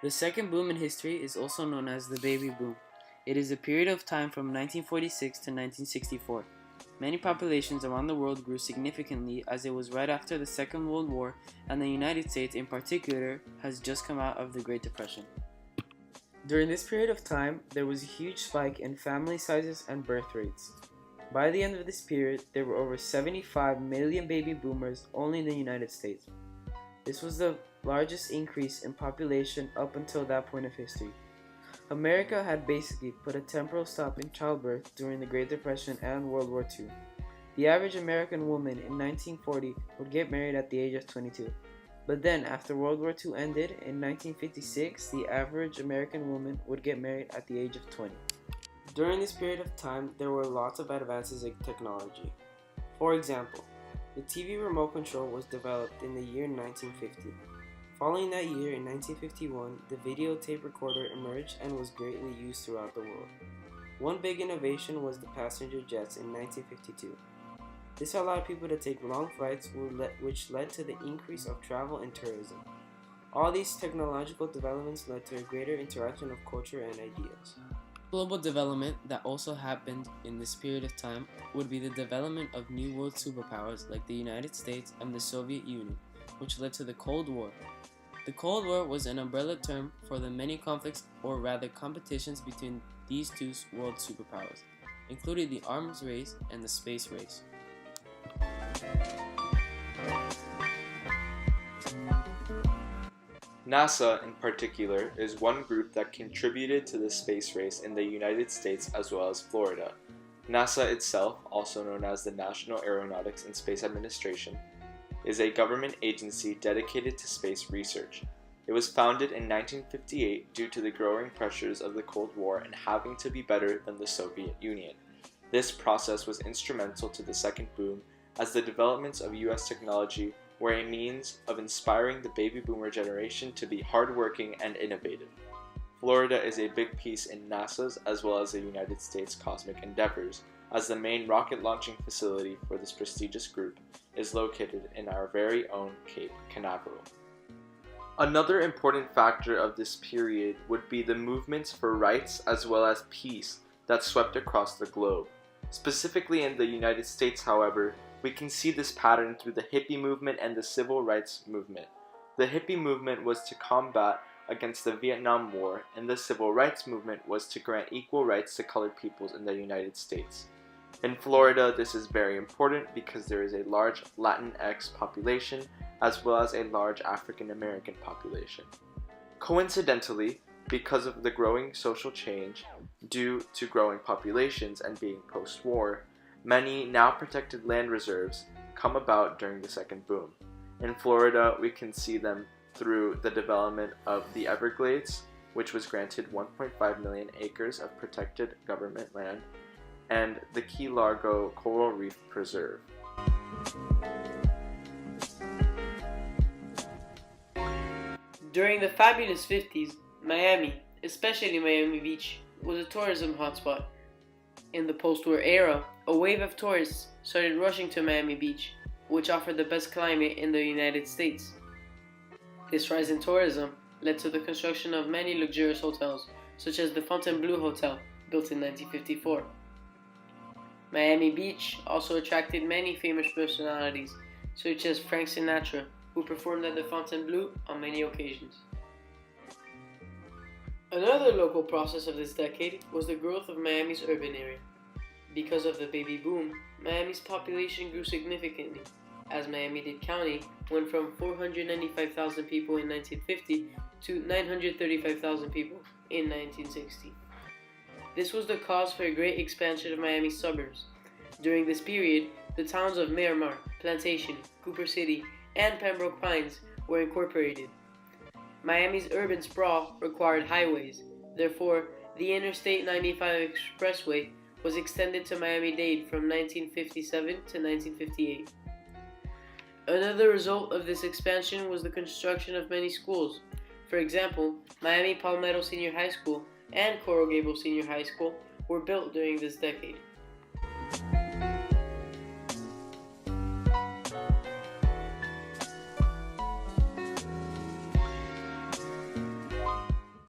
The second boom in history is also known as the baby boom. It is a period of time from 1946 to 1964. Many populations around the world grew significantly as it was right after the Second World War, and the United States in particular has just come out of the Great Depression. During this period of time, there was a huge spike in family sizes and birth rates. By the end of this period, there were over 75 million baby boomers only in the United States. This was the largest increase in population up until that point of history. America had basically put a temporal stop in childbirth during the Great Depression and World War II. The average American woman in 1940 would get married at the age of 22. But then, after World War II ended, in 1956, the average American woman would get married at the age of 20. During this period of time, there were lots of advances in technology. For example, the TV remote control was developed in the year 1950. Following that year, in 1951, the videotape recorder emerged and was greatly used throughout the world. One big innovation was the passenger jets in 1952. This allowed people to take long flights, which led to the increase of travel and tourism. All these technological developments led to a greater interaction of culture and ideas. Global development that also happened in this period of time would be the development of new world superpowers like the United States and the Soviet Union, which led to the Cold War. The Cold War was an umbrella term for the many conflicts, or rather competitions, between these two world superpowers, including the arms race and the space race. NASA, in particular, is one group that contributed to the space race in the United States as well as Florida. NASA itself, also known as the National Aeronautics and Space Administration, is a government agency dedicated to space research. It was founded in 1958 due to the growing pressures of the Cold War and having to be better than the Soviet Union. This process was instrumental to the second boom, as the developments of US technology were a means of inspiring the baby boomer generation to be hardworking and innovative. Florida is a big piece in NASA's as well as the United States cosmic endeavors, as the main rocket launching facility for this prestigious group is located in our very own Cape Canaveral. Another important factor of this period would be the movements for rights as well as peace that swept across the globe. Specifically in the United States, however, we can see this pattern through the hippie movement and the civil rights movement. The hippie movement was to combat against the Vietnam War, and the civil rights movement was to grant equal rights to colored peoples in the United States. In Florida, this is very important because there is a large Latinx population as well as a large African American population. Coincidentally, because of the growing social change due to growing populations and being post-war, many now protected land reserves come about during the second boom. In Florida, we can see them through the development of the Everglades, which was granted 1.5 million acres of protected government land, and the Key Largo Coral Reef Preserve. During the fabulous 50s, Miami, especially Miami Beach, was a tourism hotspot. In the post-war era, a wave of tourists started rushing to Miami Beach, which offered the best climate in the United States. This rise in tourism led to the construction of many luxurious hotels, such as the Fontainebleau Hotel, built in 1954. Miami Beach also attracted many famous personalities, such as Frank Sinatra, who performed at the Fontainebleau on many occasions. Another local process of this decade was the growth of Miami's urban area. Because of the baby boom, Miami's population grew significantly, as Miami-Dade County went from 495,000 people in 1950 to 935,000 people in 1960. This was the cause for a great expansion of Miami's suburbs. During this period, the towns of Miramar, Plantation, Cooper City, and Pembroke Pines were incorporated. Miami's urban sprawl required highways. Therefore, the Interstate 95 Expressway was extended to Miami-Dade from 1957 to 1958. Another result of this expansion was the construction of many schools. For example, Miami Palmetto Senior High School and Coral Gables Senior High School were built during this decade.